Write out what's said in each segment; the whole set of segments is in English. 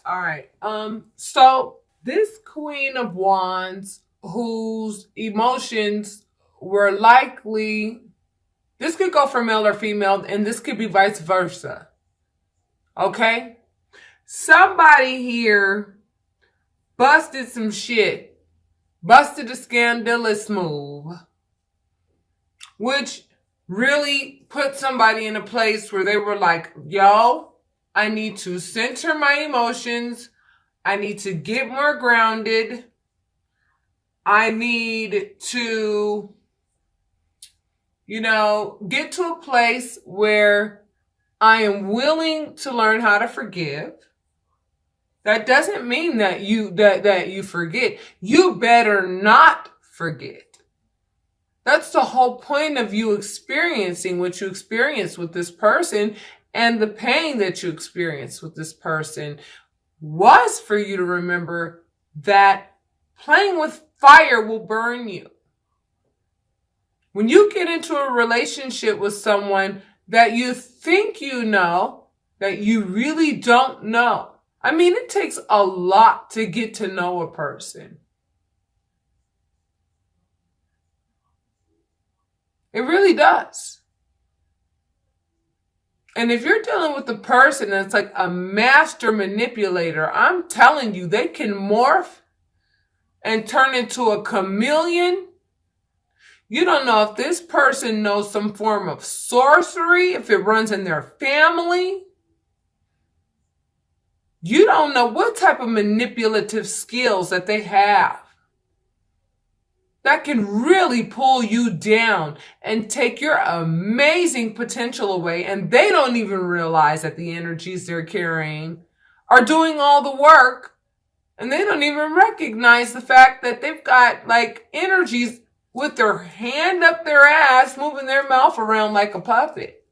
All right. So this Queen of Wands, whose emotions were likely, this could go for male or female, and this could be vice versa. Okay? Somebody here busted some shit, busted a scandalous move, which really put somebody in a place where they were like, yo, I need to center my emotions. I need to get more grounded. I need to, get to a place where I am willing to learn how to forgive. That doesn't mean that you forget. You better not forget. That's the whole point of you experiencing what you experienced with this person, and the pain that you experienced with this person was for you to remember that playing with fire will burn you. When you get into a relationship with someone that you think you know, that you really don't know. I mean, it takes a lot to get to know a person. It really does. And if you're dealing with a person that's like a master manipulator, I'm telling you, they can morph and turn into a chameleon. You don't know if this person knows some form of sorcery, if it runs in their family. You don't know what type of manipulative skills that they have that can really pull you down and take your amazing potential away. And they don't even realize that the energies they're carrying are doing all the work. And they don't even recognize the fact that they've got like energies with their hand up their ass, moving their mouth around like a puppet.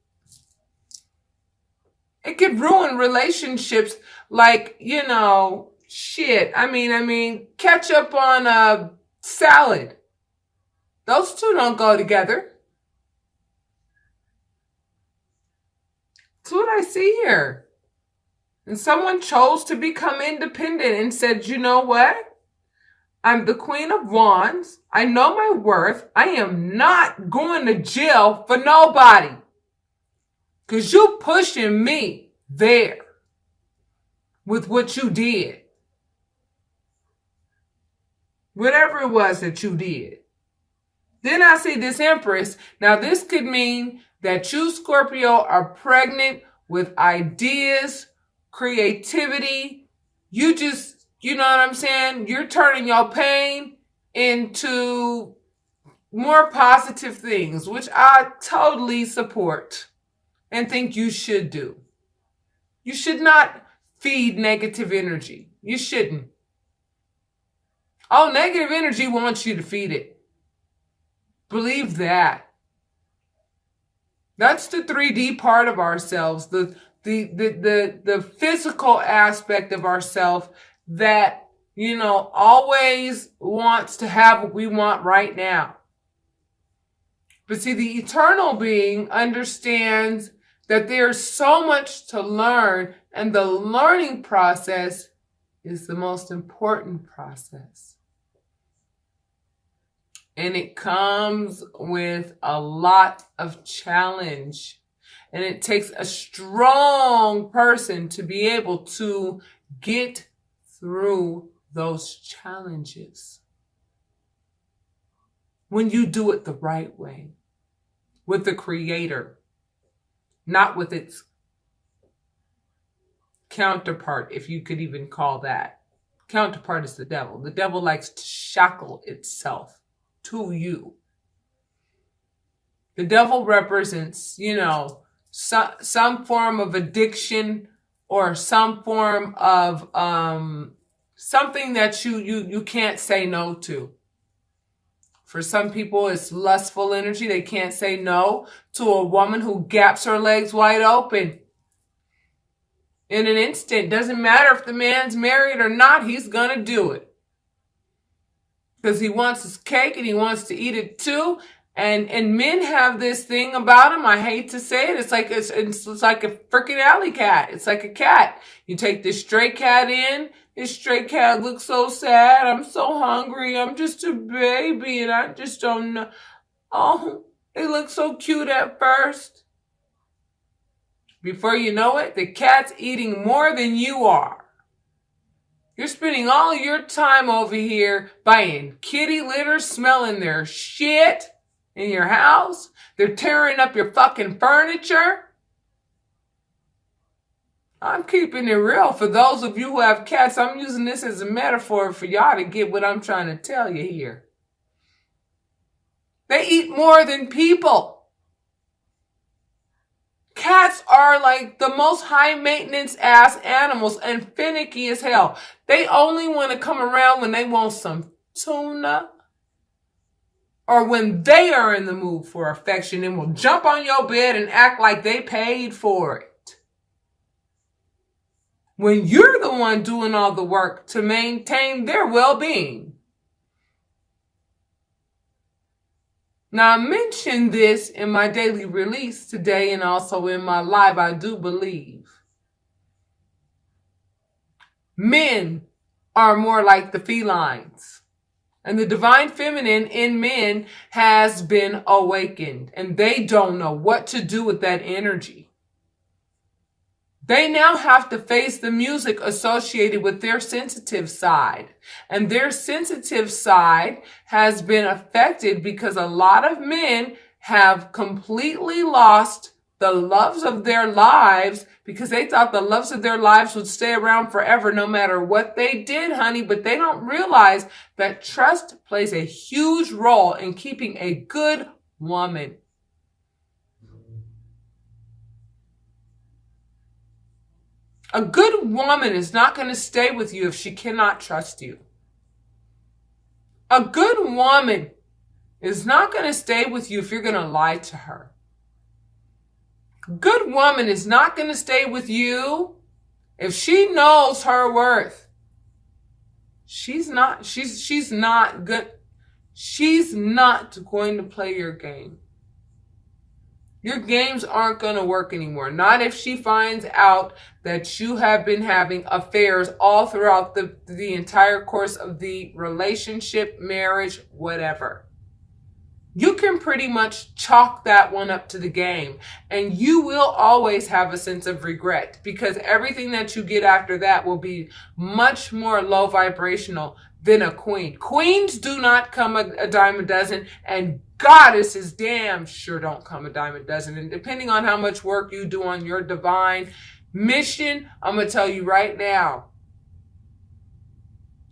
It could ruin relationships like, shit. I mean, ketchup on a salad. Those two don't go together. That's what I see here. And someone chose to become independent and said, you know what? I'm the Queen of Wands. I know my worth. I am not going to jail for nobody. Because you pushing me there with what you did. Whatever it was that you did. Then I see this Empress. Now this could mean that you, Scorpio, are pregnant with ideas, creativity. You just, you know what I'm saying? You're turning your pain into more positive things, which I totally support and think you should do. You should not feed negative energy. You shouldn't. Oh, negative energy wants you to feed it. Believe that. That's the 3D part of ourselves, the physical aspect of ourselves that, always wants to have what we want right now. But see, the eternal being understands that there's so much to learn, and the learning process is the most important process. And it comes with a lot of challenge. And it takes a strong person to be able to get through those challenges. When you do it the right way, with the Creator, not with its counterpart, if you could even call that. Counterpart is the devil. The devil likes to shackle itself to you. The devil represents, some form of addiction or some form of something that you can't say no to. For some people, it's lustful energy. They can't say no to a woman who gaps her legs wide open. In an instant, doesn't matter if the man's married or not, he's gonna do it. Because he wants his cake and he wants to eat it too. And men have this thing about them. I hate to say it. It's like a freaking alley cat. It's like a cat. You take this stray cat in. This stray cat looks so sad. I'm so hungry. I'm just a baby and I just don't know. Oh, they look so cute at first. Before you know it, the cat's eating more than you are. You're spending all your time over here buying kitty litter, smelling their shit in your house. They're tearing up your fucking furniture. I'm keeping it real. For those of you who have cats, I'm using this as a metaphor for y'all to get what I'm trying to tell you here. They eat more than people. Cats are like the most high maintenance ass animals and finicky as hell. They only want to come around when they want some tuna or when they are in the mood for affection and will jump on your bed and act like they paid for it. When you're the one doing all the work to maintain their well-being. Now, I mentioned this in my daily release today and also in my live, I do believe. Men are more like the felines. And the divine feminine in men has been awakened. And they don't know what to do with that energy. They now have to face the music associated with their sensitive side. And their sensitive side has been affected because a lot of men have completely lost the loves of their lives because they thought the loves of their lives would stay around forever no matter what they did, honey. But they don't realize that trust plays a huge role in keeping a good woman. A good woman is not going to stay with you if she cannot trust you. A good woman is not going to stay with you if you're going to lie to her. A good woman is not going to stay with you if she knows her worth. She's not good. She's not going to play your game. Your games aren't going to work anymore. Not if she finds out that you have been having affairs all throughout the entire course of the relationship, marriage, whatever. You can pretty much chalk that one up to the game. And you will always have a sense of regret because everything that you get after that will be much more low vibrational than a queen. Queens do not come a dime a dozen, and goddesses damn sure don't come a dime a dozen. And depending on how much work you do on your divine mission, I'm going to tell you right now,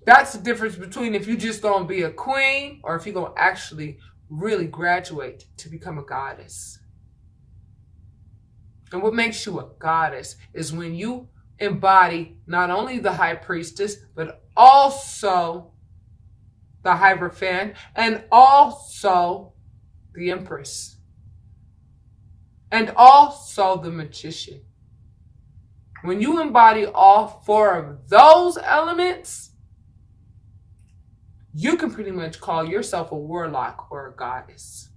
that's the difference between if you just going to be a queen or if you're going to actually really graduate to become a goddess. And what makes you a goddess is when you embody not only the high priestess, but also the Hierophant, and also the Empress, and also the Magician. When you embody all four of those elements, you can pretty much call yourself a warlock or a goddess.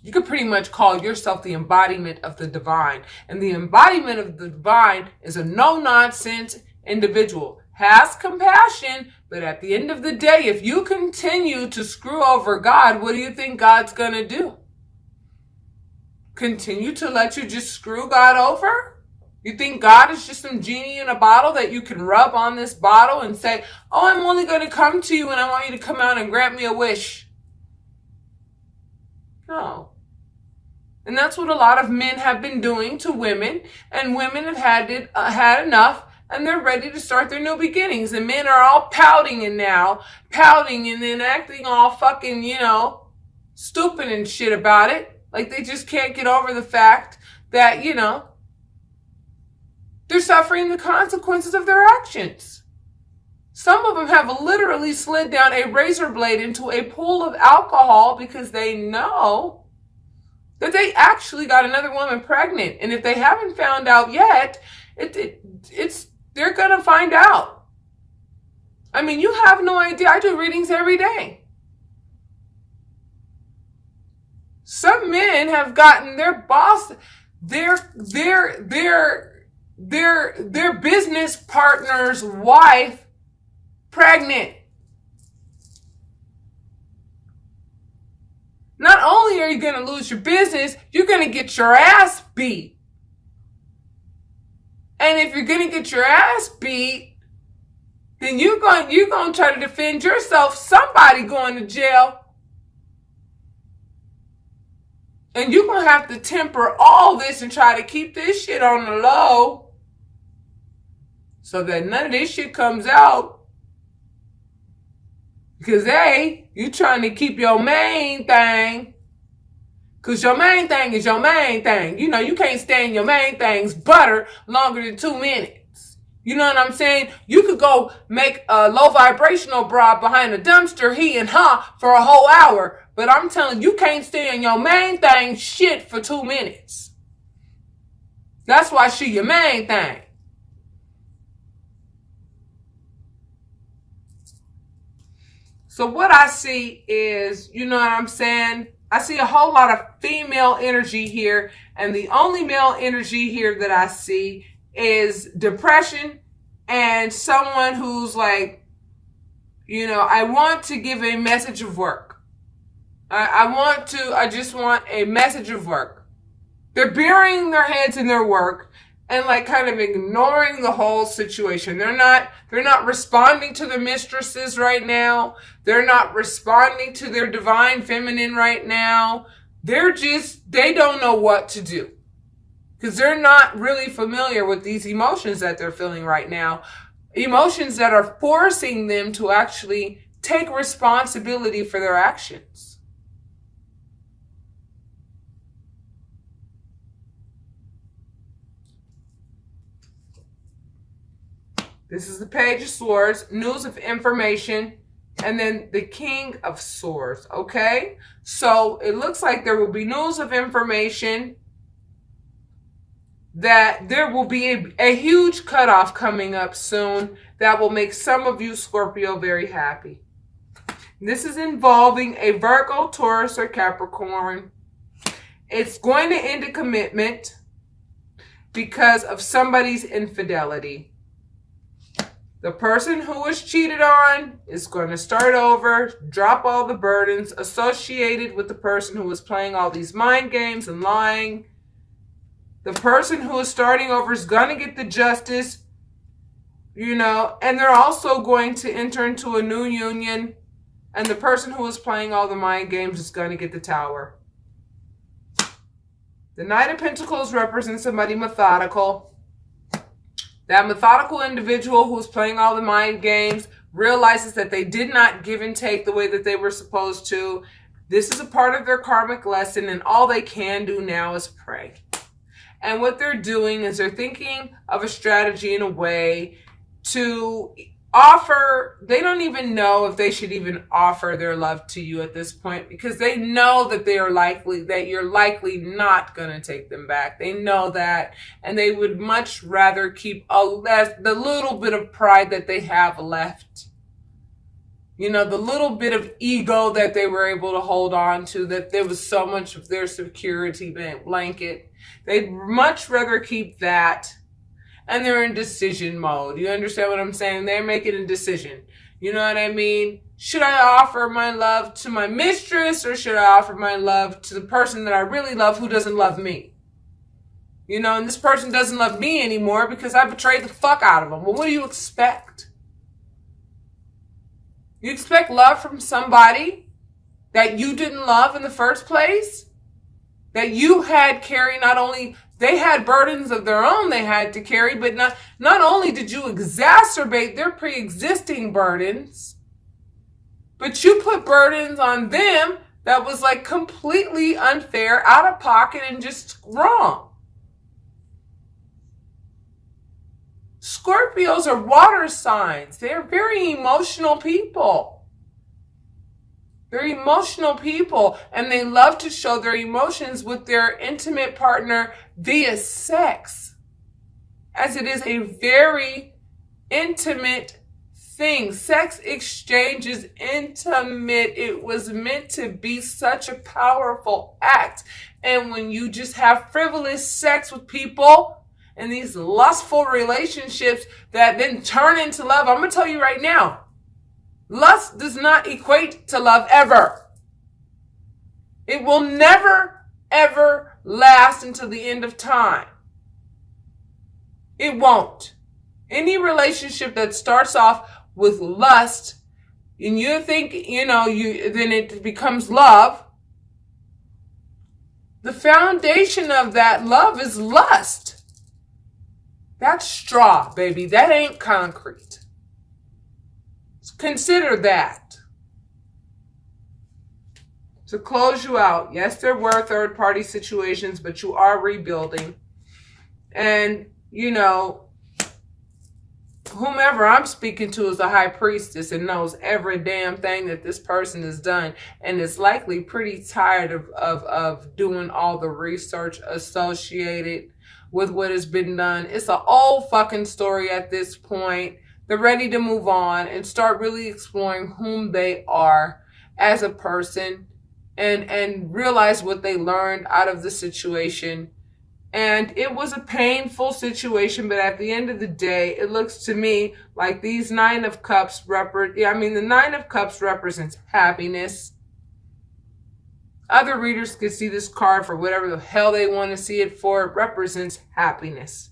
You can pretty much call yourself the embodiment of the divine. And the embodiment of the divine is a no-nonsense individual. Has compassion, but at the end of the day, if you continue to screw over God, what do you think God's going to do? Continue to let you just screw God over? You think God is just some genie in a bottle that you can rub on this bottle and say, oh, I'm only going to come to you and I want you to come out and grant me a wish? No. And that's what a lot of men have been doing to women, and women have had enough, and they're ready to start their new beginnings. And men are all pouting and then acting all fucking, stupid and shit about it. Like they just can't get over the fact that, they're suffering the consequences of their actions. Some of them have literally slid down a razor blade into a pool of alcohol because they know that they actually got another woman pregnant. And if they haven't found out yet, they're going to find out. I mean, you have no idea. I do readings every day. Some men have gotten their boss, their business partner's wife pregnant. Not only are you going to lose your business, you're going to get your ass beat. And if you're going to get your ass beat, then you're going to try to defend yourself. Somebody going to jail. And you're going to have to temper all this and try to keep this shit on the low so that none of this shit comes out. Because, hey, you trying to keep your main thing. Because your main thing is your main thing. You know, you can't stand your main thing's butter longer than 2 minutes. You know what I'm saying? You could go make a low vibrational bra behind a dumpster, he and her, for a whole hour. But I'm telling you, you can't stand your main thing shit for 2 minutes. That's why she your main thing. So what I see is, you know what I'm saying? I see a whole lot of female energy here. And the only male energy here that I see is depression and someone who's like, you know, I want to give a message of work. I just want a message of work. They're burying their heads in their work and like kind of ignoring the whole situation. They're not responding to their mistresses right now. They're not responding to their divine feminine right now. They don't know what to do. Because they're not really familiar with these emotions that they're feeling right now. Emotions that are forcing them to actually take responsibility for their actions. This is the Page of Swords, news of information, and then the King of Swords, okay? So it looks like there will be news of information, that there will be a huge cutoff coming up soon that will make some of you, Scorpio, very happy. This is involving a Virgo, Taurus, or Capricorn. It's going to end a commitment because of somebody's infidelity. The person who was cheated on is going to start over, drop all the burdens associated with the person who was playing all these mind games and lying. The person who is starting over is going to get the justice, you know, and they're also going to enter into a new union. And the person who is playing all the mind games is going to get the Tower. The Knight of Pentacles represents somebody methodical. That methodical individual who's playing all the mind games realizes that they did not give and take the way that they were supposed to. This is a part of their karmic lesson, and all they can do now is pray. And what they're doing is they're thinking of a strategy in a way to offer. They don't even know if they should even offer their love to you at this point, because they know that you're likely not going to take them back. They know that, and they would much rather keep the little bit of pride that they have left. You know, the little bit of ego that they were able to hold on to, that there was so much of their security blanket. They'd much rather keep that. And they're in decision mode. You understand what I'm saying? They're making a decision. You know what I mean? Should I offer my love to my mistress, or should I offer my love to the person that I really love who doesn't love me? You know, and this person doesn't love me anymore because I betrayed the fuck out of them. Well, what do you expect? You expect love from somebody that you didn't love in the first place? That you had carry not only... They had burdens of their own they had to carry, but not only did you exacerbate their pre-existing burdens, but you put burdens on them that was like completely unfair, out of pocket, and just wrong. Scorpios are water signs. They're very emotional people. They're emotional people, and they love to show their emotions with their intimate partner via sex, as it is a very intimate thing. Sex exchange is intimate. It was meant to be such a powerful act. And when you just have frivolous sex with people and these lustful relationships that then turn into love, I'm going to tell you right now, lust does not equate to love ever. It will never, ever last until the end of time. It won't. Any relationship that starts off with lust and you think, then it becomes love, the foundation of that love is lust. That's straw, baby. That ain't concrete. Consider that. To close you out, yes, there were third-party situations, but you are rebuilding. And, whomever I'm speaking to is a high priestess and knows every damn thing that this person has done and is likely pretty tired of doing all the research associated with what has been done. It's an old fucking story at this point. They're ready to move on and start really exploring whom they are as a person and realize what they learned out of the situation. And it was a painful situation, but at the end of the day, it looks to me like these Nine of Cups the Nine of Cups represents happiness. Other readers could see this card for whatever the hell they want to see it for. It represents happiness.